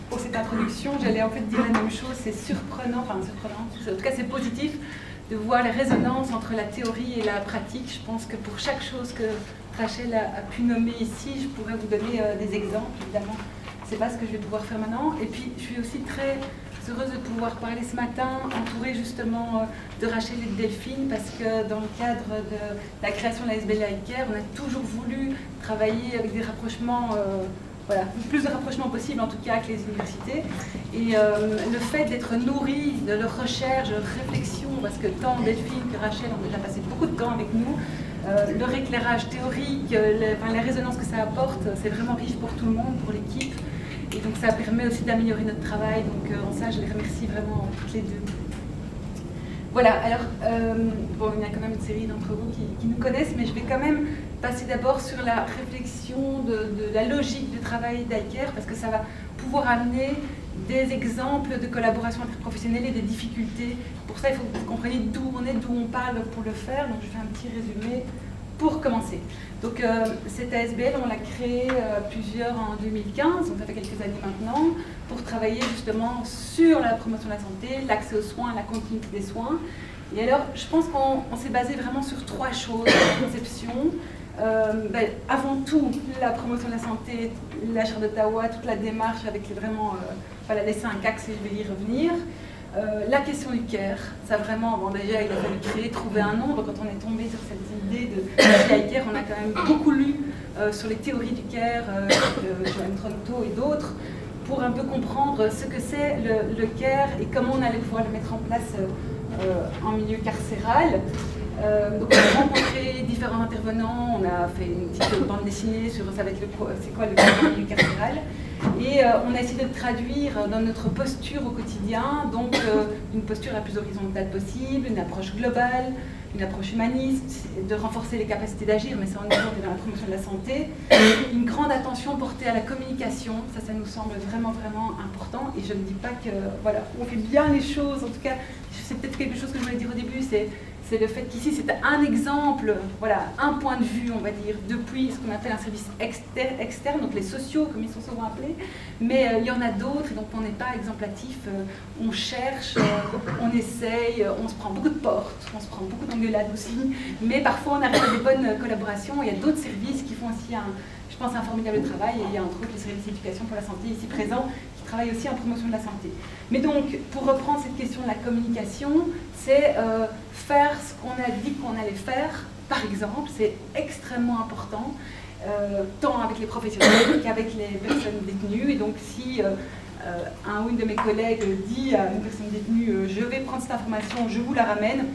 pour cette introduction. J'allais en fait dire la même chose. C'est surprenant, en tout cas c'est positif de voir les résonances entre la théorie et la pratique. Je pense que pour chaque chose que Rachel a pu nommer ici, je pourrais vous donner des exemples. Évidemment, c'est pas ce que je vais pouvoir faire maintenant. Et puis, je suis aussi très heureuse de pouvoir parler ce matin, entourée justement de Rachel et de Delphine, parce que dans le cadre de la création de la SBL Care, on a toujours voulu travailler avec des rapprochements, voilà, le plus de rapprochements possible en tout cas avec les universités. Et le fait d'être nourri de leur recherche, de leur réflexion, parce que tant Delphine que Rachel ont déjà passé beaucoup de temps avec nous, leur éclairage théorique, les résonances que ça apporte, c'est vraiment riche pour tout le monde, pour l'équipe. Et donc ça permet aussi d'améliorer notre travail. Donc en ça, je les remercie vraiment toutes les deux. Voilà, alors, bon, il y a quand même une série d'entre vous qui nous connaissent, mais je vais quand même passer d'abord sur la réflexion de la logique du travail d'ICARE, parce que ça va pouvoir amener des exemples de collaboration interprofessionnelle et des difficultés. Pour ça, il faut que vous compreniez d'où on est, d'où on parle pour le faire. Donc je fais un petit résumé pour commencer. Donc cette ASBL, on l'a créée plusieurs en 2015, donc ça fait quelques années maintenant, pour travailler justement sur la promotion de la santé, l'accès aux soins, la continuité des soins. Et alors, je pense qu'on s'est basé vraiment sur trois choses, la conception. Avant tout, la promotion de la santé, la charte d'Ottawa, toute la démarche avec vraiment les 5 axes, et je vais y revenir. La question du care, ça vraiment, bon déjà il a fallu créer, trouver un nom. Quand on est tombé sur cette idée de care, on a quand même beaucoup lu sur les théories du care, de Joanne Tronto et d'autres, pour un peu comprendre ce que c'est le care et comment on allait pouvoir le mettre en place en milieu carcéral. Donc on a rencontré différents intervenants, on a fait une petite bande dessinée sur ça va être c'est quoi le milieu carcéral, et on a essayé de le traduire dans notre posture au quotidien, donc une posture la plus horizontale possible, une approche globale, une approche humaniste, de renforcer les capacités d'agir, mais ça on est dans la promotion de la santé, une grande attention portée à la communication, ça nous semble vraiment important, et je ne dis pas que voilà, on fait bien les choses, en tout cas c'est peut-être quelque chose que je voulais dire au début, c'est le fait qu'ici, c'est un exemple, voilà, un point de vue, on va dire, depuis ce qu'on appelle un service externe, donc les sociaux, comme ils sont souvent appelés, mais il y en a d'autres, et donc on n'est pas exemplatif, on cherche, on essaye, on se prend beaucoup de portes, on se prend beaucoup d'engueulades aussi, mais parfois on arrive à des bonnes collaborations, il y a d'autres services qui font aussi je pense, un formidable travail, et il y a entre autres le service d'éducation pour la santé ici présent, qui travaille aussi en promotion de la santé. Mais donc, pour reprendre cette question de la communication, c'est faire ce qu'on a dit qu'on allait faire, par exemple, c'est extrêmement important, tant avec les professionnels qu'avec les personnes détenues. Et donc, si un ou une de mes collègues dit à une personne détenue je vais prendre cette information, je vous la ramène,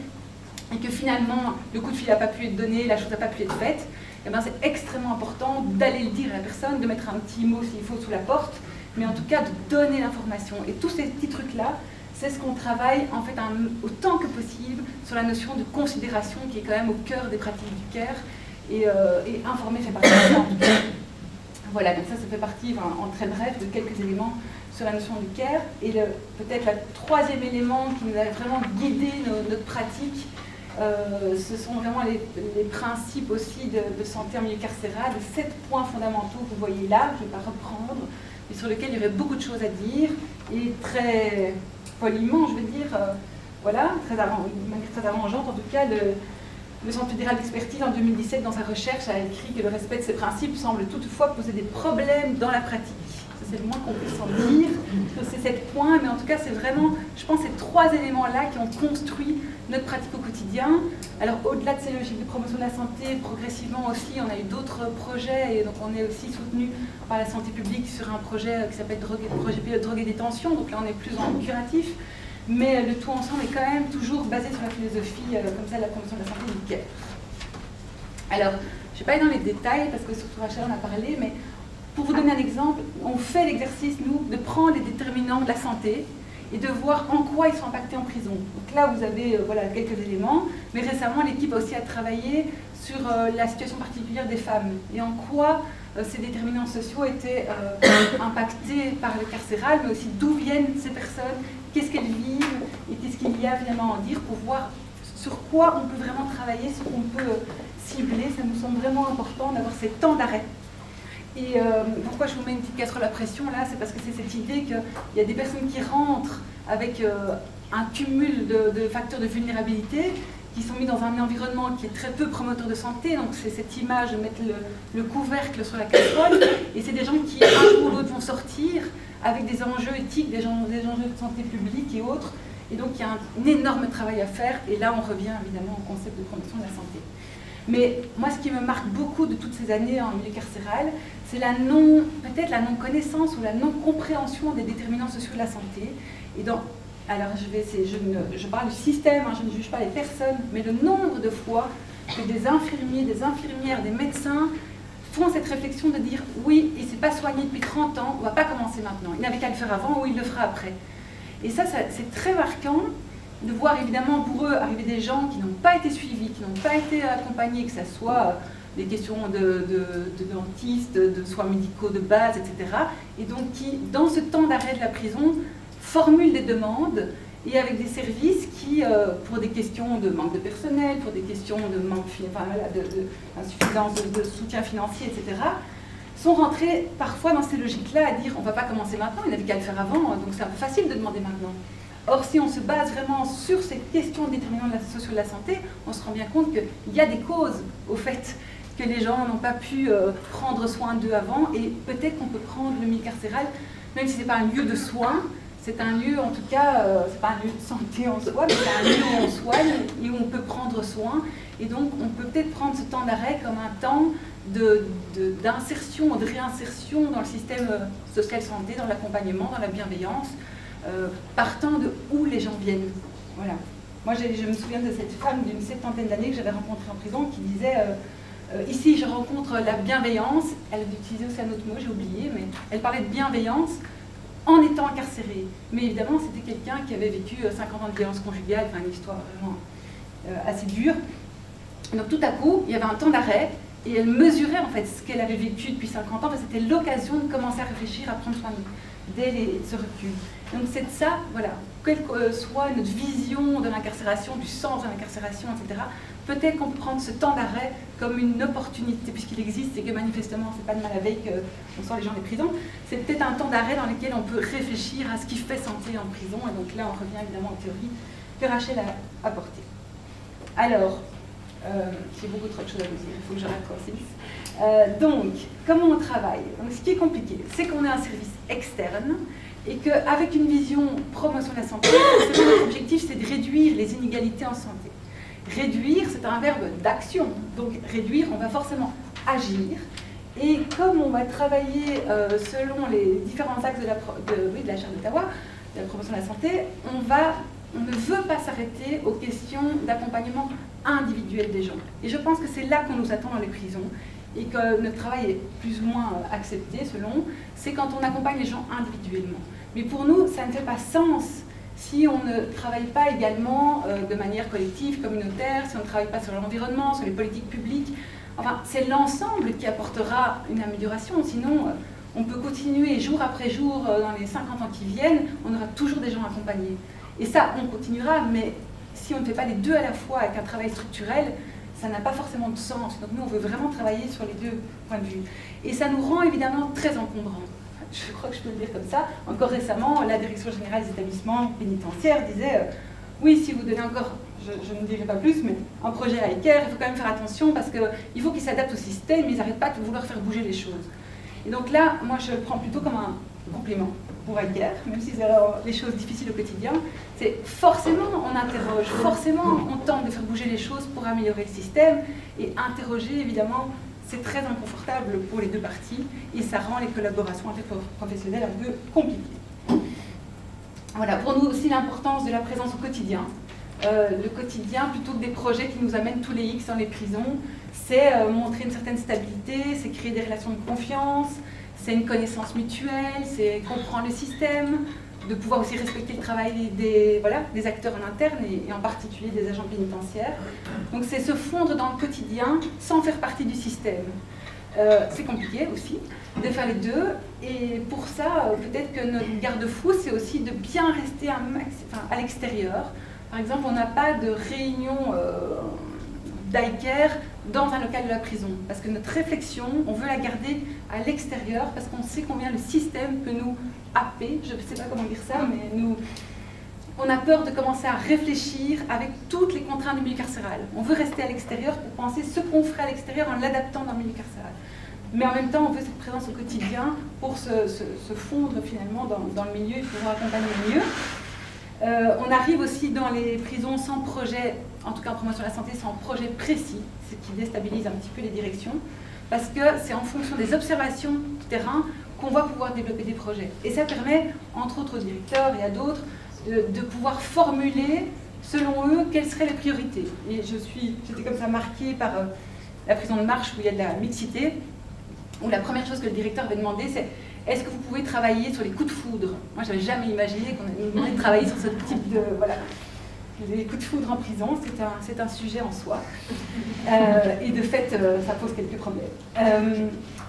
et que finalement, le coup de fil n'a pas pu être donné, la chose n'a pas pu être faite, eh ben, c'est extrêmement important d'aller le dire à la personne, de mettre un petit mot s'il faut sous la porte, mais en tout cas de donner l'information. Et tous ces petits trucs-là, c'est ce qu'on travaille en fait autant que possible sur la notion de considération qui est quand même au cœur des pratiques du care, et informer fait partie de ça. Voilà, donc ça fait partie en très bref de quelques éléments sur la notion du care. Et peut-être le troisième élément qui nous a vraiment guidé notre pratique, ce sont vraiment les principes aussi de santé en milieu carcéral, les 7 points fondamentaux que vous voyez là, je ne vais pas reprendre, mais sur lesquels il y aurait beaucoup de choses à dire, et très poliment, je veux dire, voilà, de manière très arrangeante, en tout cas, le Centre fédéral d'expertise en 2017, dans sa recherche, a écrit que le respect de ces principes semble toutefois poser des problèmes dans la pratique. Ça, c'est le moins qu'on puisse en dire sur ces 7 points, mais en tout cas, c'est vraiment, je pense, ces 3 éléments-là qui ont construit notre pratique au quotidien. Alors, au-delà de ces logiques de promotion de la santé, progressivement aussi, on a eu d'autres projets, et donc on est aussi soutenu par la santé publique sur un projet qui s'appelle projet pilote drogue et détention, donc là on est plus en curatif, mais le tout ensemble est quand même toujours basé sur la philosophie comme ça de la promotion de la santé du care. Alors, je ne vais pas aller dans les détails, parce que surtout Rachel en a parlé, mais pour vous donner un exemple, on fait l'exercice, nous, de prendre les déterminants de la santé et de voir en quoi ils sont impactés en prison. Donc là, vous avez voilà, quelques éléments, mais récemment, l'équipe a aussi travaillé sur la situation particulière des femmes et en quoi ces déterminants sociaux étaient impactés par le carcéral, mais aussi d'où viennent ces personnes, qu'est-ce qu'elles vivent et qu'est-ce qu'il y a finalement à en dire pour voir sur quoi on peut vraiment travailler, ce qu'on peut cibler. Ça nous semble vraiment important d'avoir ces temps d'arrêt. Et pourquoi je vous mets une petite casserole à pression là, c'est parce que c'est cette idée qu'il y a des personnes qui rentrent avec un cumul de facteurs de vulnérabilité, qui sont mis dans un environnement qui est très peu promoteur de santé, donc c'est cette image de mettre le couvercle sur la casserole, et c'est des gens qui un jour ou l'autre vont sortir avec des enjeux éthiques, des enjeux de santé publique et autres, et donc il y a un énorme travail à faire, et là on revient évidemment au concept de promotion de la santé. Mais moi, ce qui me marque beaucoup de toutes ces années en milieu carcéral, c'est peut-être la non-connaissance ou la non-compréhension des déterminants sociaux de la santé. Et alors, je parle du système, hein, je ne juge pas les personnes, mais le nombre de fois que des infirmiers, des infirmières, des médecins font cette réflexion de dire « oui, il ne s'est pas soigné depuis 30 ans, on ne va pas commencer maintenant. Il n'avait qu'à le faire avant ou il le fera après. » Et ça c'est très marquant de voir évidemment pour eux arriver des gens qui n'ont pas été suivis, qui n'ont pas été accompagnés, que ce soit des questions de dentistes, de soins médicaux de base, etc. Et donc qui, dans ce temps d'arrêt de la prison, formulent des demandes et avec des services qui, pour des questions de manque de personnel, pour des questions de manque, d'insuffisance de soutien financier, etc., sont rentrés parfois dans ces logiques-là à dire on ne va pas commencer maintenant, il n'avait qu'à le faire avant, donc c'est un peu facile de demander maintenant. Or, si on se base vraiment sur ces questions déterminantes sociaux de la santé, on se rend bien compte qu'il y a des causes au fait que les gens n'ont pas pu prendre soin d'eux avant, et peut-être qu'on peut prendre le milieu carcéral, même si ce n'est pas un lieu de soins, c'est un lieu, en tout cas, c'est pas un lieu de santé en soi, mais c'est un lieu où on soigne et où on peut prendre soin, et donc on peut peut-être prendre ce temps d'arrêt comme un temps d'insertion, de réinsertion dans le système social santé, dans l'accompagnement, dans la bienveillance, partant de où les gens viennent. Voilà. Moi, je me souviens de cette femme d'une 70aine d'années que j'avais rencontrée en prison qui disait ici, je rencontre la bienveillance. Elle utilisait aussi un autre mot, j'ai oublié, mais elle parlait de bienveillance en étant incarcérée. Mais évidemment, c'était quelqu'un qui avait vécu 50 ans de violence conjugale, enfin une histoire vraiment assez dure. Donc tout à coup, il y avait un temps d'arrêt et elle mesurait en fait ce qu'elle avait vécu depuis 50 ans. C'était l'occasion de commencer à réfléchir, à prendre soin d'elle et ce recul. Donc c'est de ça, voilà, quelle que soit notre vision de l'incarcération, du sens de l'incarcération, etc., peut-être qu'on peut prendre ce temps d'arrêt comme une opportunité, puisqu'il existe, et que manifestement, c'est pas de mal à veille qu'on sort les gens des prisons, c'est peut-être un temps d'arrêt dans lequel on peut réfléchir à ce qui fait santé en prison, et donc là, on revient évidemment aux théories que Rachel a apportées. Alors, j'ai beaucoup trop de choses à vous dire, il faut que je raccourcisse. Donc, comment on travaille? Donc, ce qui est compliqué, c'est qu'on a un service externe, et qu'avec une vision promotion de la santé, notre objectif, c'est de réduire les inégalités en santé. Réduire, c'est un verbe d'action. Donc réduire, on va forcément agir. Et comme on va travailler selon les différents axes de la charte d'Ottawa, de la promotion de la santé, on ne veut pas s'arrêter aux questions d'accompagnement individuel des gens. Et je pense que c'est là qu'on nous attend dans les prisons, et que notre travail est plus ou moins accepté selon, c'est quand on accompagne les gens individuellement. Mais pour nous, ça ne fait pas sens si on ne travaille pas également de manière collective, communautaire, si on ne travaille pas sur l'environnement, sur les politiques publiques. Enfin, c'est l'ensemble qui apportera une amélioration. Sinon, on peut continuer jour après jour dans les 50 ans qui viennent, on aura toujours des gens accompagnés. Et ça, on continuera, mais si on ne fait pas les deux à la fois avec un travail structurel, ça n'a pas forcément de sens. Donc nous, on veut vraiment travailler sur les deux points de vue. Et ça nous rend évidemment très encombrants. Je crois que je peux le dire comme ça. Encore récemment, la Direction générale des établissements pénitentiaires disait oui, si vous donnez encore, je ne dirai pas plus, mais un projet à Eker, il faut quand même faire attention parce qu'il faut qu'il s'adapte au système, mais ils n'arrêtent pas de vouloir faire bouger les choses. Et donc là, moi, je le prends plutôt comme un compliment pour Eker, même si c'est les choses difficiles au quotidien. C'est forcément, on interroge, forcément, on tente de faire bouger les choses pour améliorer le système et interroger, évidemment, c'est très inconfortable pour les deux parties et ça rend les collaborations interprofessionnelles un peu compliquées. Voilà, pour nous aussi l'importance de la présence au quotidien. Le quotidien, plutôt que des projets qui nous amènent tous les X dans les prisons, c'est montrer une certaine stabilité, c'est créer des relations de confiance, c'est une connaissance mutuelle, c'est comprendre le système, de pouvoir aussi respecter le travail des acteurs en interne et en particulier des agents pénitentiaires. Donc c'est se fondre dans le quotidien sans faire partie du système. C'est compliqué aussi de faire les deux et pour ça, peut-être que notre garde-fou, c'est aussi de bien rester à l'extérieur. Par exemple, on n'a pas de réunion d'Iker dans un local de la prison. Parce que notre réflexion, on veut la garder à l'extérieur, parce qu'on sait combien le système peut nous happer, je ne sais pas comment dire ça, mais on a peur de commencer à réfléchir avec toutes les contraintes du milieu carcéral. On veut rester à l'extérieur pour penser ce qu'on ferait à l'extérieur en l'adaptant dans le milieu carcéral. Mais en même temps, on veut cette présence au quotidien pour se fondre finalement dans le milieu et pouvoir accompagner mieux. On arrive aussi dans les prisons sans projet, en tout cas en promotion de la santé, sans projet précis, ce qui déstabilise un petit peu les directions, parce que c'est en fonction des observations du terrain qu'on va pouvoir développer des projets. Et ça permet, entre autres aux directeurs et à d'autres, de pouvoir formuler, selon eux, quelles seraient les priorités. Et j'étais comme ça marquée par la prison de Marche, où il y a de la mixité, où la première chose que le directeur avait demandé, c'est est-ce que vous pouvez travailler sur les coups de foudre? Moi, je n'avais jamais imaginé qu'on allait nous demander de travailler sur ce type de... Voilà. Les coups de foudre en prison, c'est un sujet en soi. Et de fait, ça pose quelques problèmes.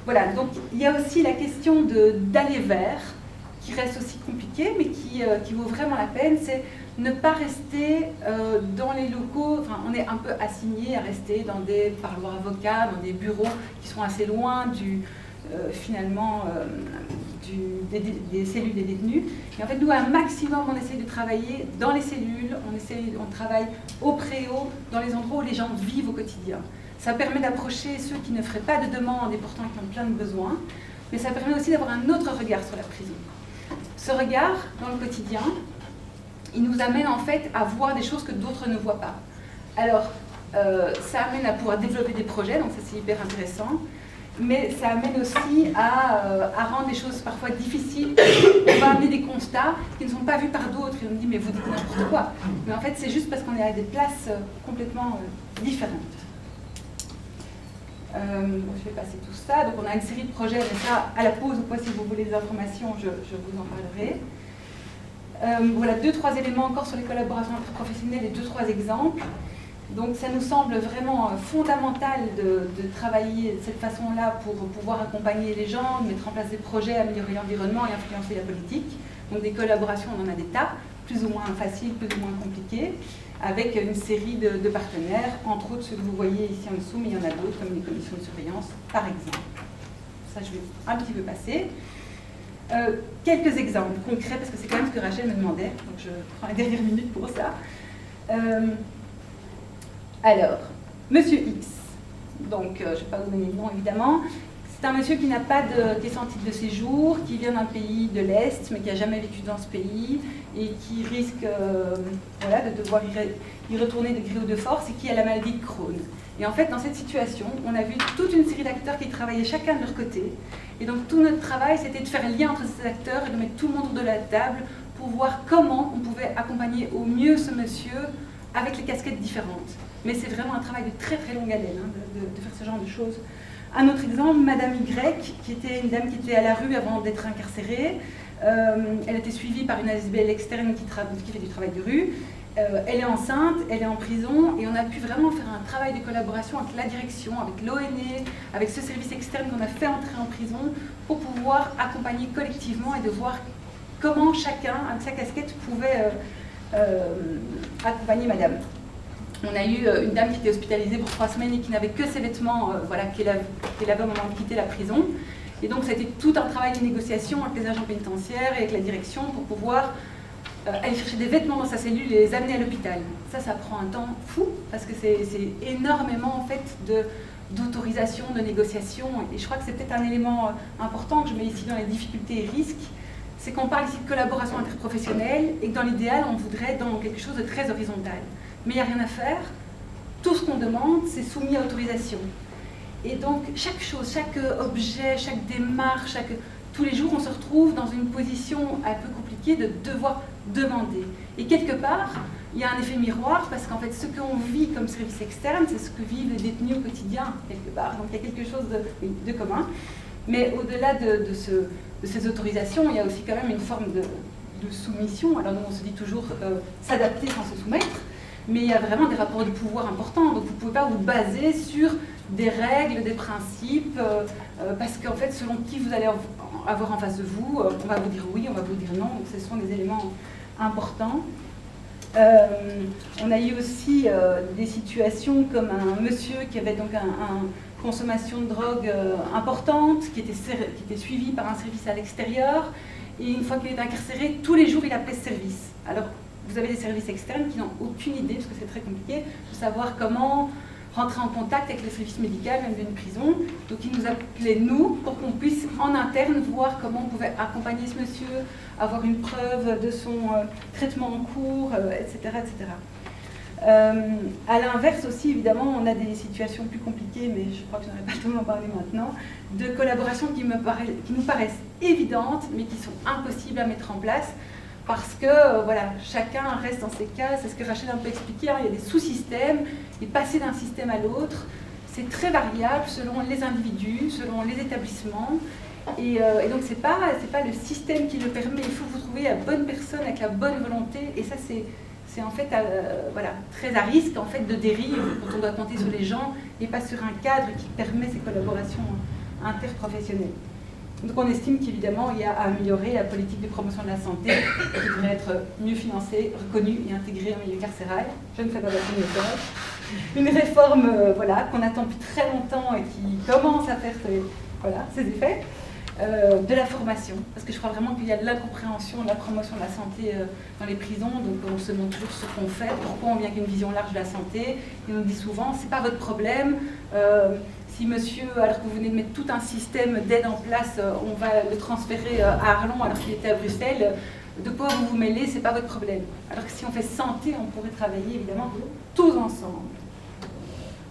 Voilà, donc il y a aussi la question d'aller vers, qui reste aussi compliquée, mais qui vaut vraiment la peine, c'est ne pas rester dans les locaux, enfin on est un peu assigné à rester dans des parloirs avocats, dans des bureaux qui sont assez loin des cellules des détenus. Et en fait, nous, un maximum, on essaye de travailler dans les cellules, on travaille au préau, dans les endroits où les gens vivent au quotidien. Ça permet d'approcher ceux qui ne feraient pas de demande et pourtant qui ont plein de besoins, mais ça permet aussi d'avoir un autre regard sur la prison. Ce regard, dans le quotidien, il nous amène en fait à voir des choses que d'autres ne voient pas. Alors, ça amène à pouvoir développer des projets, donc ça c'est hyper intéressant, mais ça amène aussi à rendre les choses parfois difficiles. On va amener des constats qui ne sont pas vus par d'autres, et on me dit mais vous dites n'importe quoi. Mais en fait c'est juste parce qu'on est à des places complètement différentes. Je vais passer tout ça. Donc on a une série de projets, mais ça à la pause ou quoi si vous voulez des informations, je vous en parlerai. Voilà 2-3 éléments encore sur les collaborations interprofessionnelles et 2-3 exemples. Donc ça nous semble vraiment fondamental de travailler de cette façon-là pour pouvoir accompagner les gens, de mettre en place des projets, améliorer l'environnement et influencer la politique. Donc des collaborations, on en a des tas, plus ou moins faciles, plus ou moins compliquées, avec une série de partenaires, entre autres ceux que vous voyez ici en dessous, mais il y en a d'autres, comme les commissions de surveillance, par exemple. Ça, je vais un petit peu passer. Quelques exemples concrets, parce que c'est quand même ce que Rachel me demandait, donc je prends la dernière minute pour ça. Alors, Monsieur X, donc je ne vais pas vous donner le nom évidemment, c'est un monsieur qui n'a pas qui est sans titre de séjour, qui vient d'un pays de l'Est, mais qui n'a jamais vécu dans ce pays, et qui risque voilà, de devoir y retourner de gré ou de force, et qui a la maladie de Crohn. Et en fait, dans cette situation, on a vu toute une série d'acteurs qui travaillaient chacun de leur côté, et donc tout notre travail, c'était de faire un lien entre ces acteurs et de mettre tout le monde autour de la table pour voir comment on pouvait accompagner au mieux ce monsieur avec les casquettes différentes. Mais c'est vraiment un travail de très très longue haleine hein, de faire ce genre de choses. Un autre exemple, Madame Y, qui était une dame qui était à la rue avant d'être incarcérée. Elle était suivie par une ASBL externe qui fait du travail de rue. Elle est enceinte, elle est en prison, et on a pu vraiment faire un travail de collaboration avec la direction, avec l'ONE, avec ce service externe qu'on a fait entrer en prison, pour pouvoir accompagner collectivement et de voir comment chacun, avec sa casquette, pouvait accompagner Madame. On a eu une dame qui était hospitalisée pour 3 semaines et qui n'avait que ses vêtements voilà, qu'elle avait au moment de quitter la prison. Et donc ça a été tout un travail de négociation avec les agents pénitentiaires et avec la direction pour pouvoir aller chercher des vêtements dans sa cellule et les amener à l'hôpital. Ça prend un temps fou parce que c'est énormément en fait d'autorisation, de négociation. Et je crois que c'est peut-être un élément important que je mets ici dans les difficultés et risques. C'est qu'on parle ici de collaboration interprofessionnelle et que dans l'idéal, on voudrait dans quelque chose de très horizontal. Mais il n'y a rien à faire. Tout ce qu'on demande, c'est soumis à autorisation. Et donc, chaque chose, chaque objet, chaque démarche, tous les jours, on se retrouve dans une position un peu compliquée de devoir demander. Et quelque part, il y a un effet miroir, parce qu'en fait, ce qu'on vit comme service externe, c'est ce que vivent les détenus au quotidien, quelque part. Donc, il y a quelque chose de commun. Mais au-delà de ces autorisations, il y a aussi quand même une forme de soumission. Alors, nous, on se dit toujours s'adapter sans se soumettre. Mais il y a vraiment des rapports de pouvoir importants, donc vous ne pouvez pas vous baser sur des règles, des principes, parce qu'en fait, selon qui vous allez avoir en face de vous, on va vous dire oui, on va vous dire non, donc ce sont des éléments importants. On a eu aussi des situations comme un monsieur qui avait donc une consommation de drogue importante, qui était suivi par un service à l'extérieur, et une fois qu'il est incarcéré, tous les jours il appelait ce service. Alors, vous avez des services externes qui n'ont aucune idée, parce que c'est très compliqué, de savoir comment rentrer en contact avec le service médical, même d'une prison. Donc ils nous appelaient, nous, pour qu'on puisse en interne voir comment on pouvait accompagner ce monsieur, avoir une preuve de son traitement en cours, etc. etc. À l'inverse aussi, évidemment, on a des situations plus compliquées, mais je crois que je n'aurais pas le temps d'en parler maintenant, de collaborations qui nous paraissent évidentes, mais qui sont impossibles à mettre en place, parce que voilà, chacun reste dans ses cas. C'est ce que Rachel a un peu expliqué, hein, il y a des sous-systèmes, et passer d'un système à l'autre, c'est très variable selon les individus, selon les établissements, et donc c'est pas le système qui le permet, il faut que vous trouviez la bonne personne avec la bonne volonté, et ça c'est en fait voilà, très à risque en fait, de dérive, quand on doit compter sur les gens, et pas sur un cadre qui permet ces collaborations interprofessionnelles. Donc on estime qu'évidemment il y a à améliorer la politique de promotion de la santé qui devrait être mieux financée, reconnue et intégrée au milieu carcéral. Je ne fais pas passer une réforme voilà, qu'on attend depuis très longtemps et qui commence à faire ses effets. De la formation, parce que je crois vraiment qu'il y a de l'incompréhension, de la promotion de la santé dans les prisons, donc on se demande toujours ce qu'on fait, pourquoi on vient avec une vision large de la santé, et on nous dit souvent, c'est pas votre problème, si monsieur, alors que vous venez de mettre tout un système d'aide en place, on va le transférer à Arlon alors qu'il était à Bruxelles, de quoi vous vous mêlez, c'est pas votre problème. Alors que si on fait santé, on pourrait travailler évidemment tous ensemble.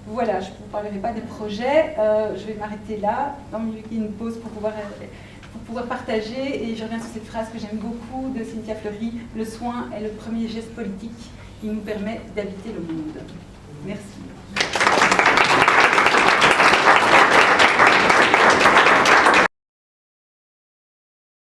Voilà, je ne vous parlerai pas des projets, je vais m'arrêter là, dans le milieu qui est une pause pour pouvoir partager, et je reviens sur cette phrase que j'aime beaucoup de Cynthia Fleury, le soin est le premier geste politique qui nous permet d'habiter le monde. Merci.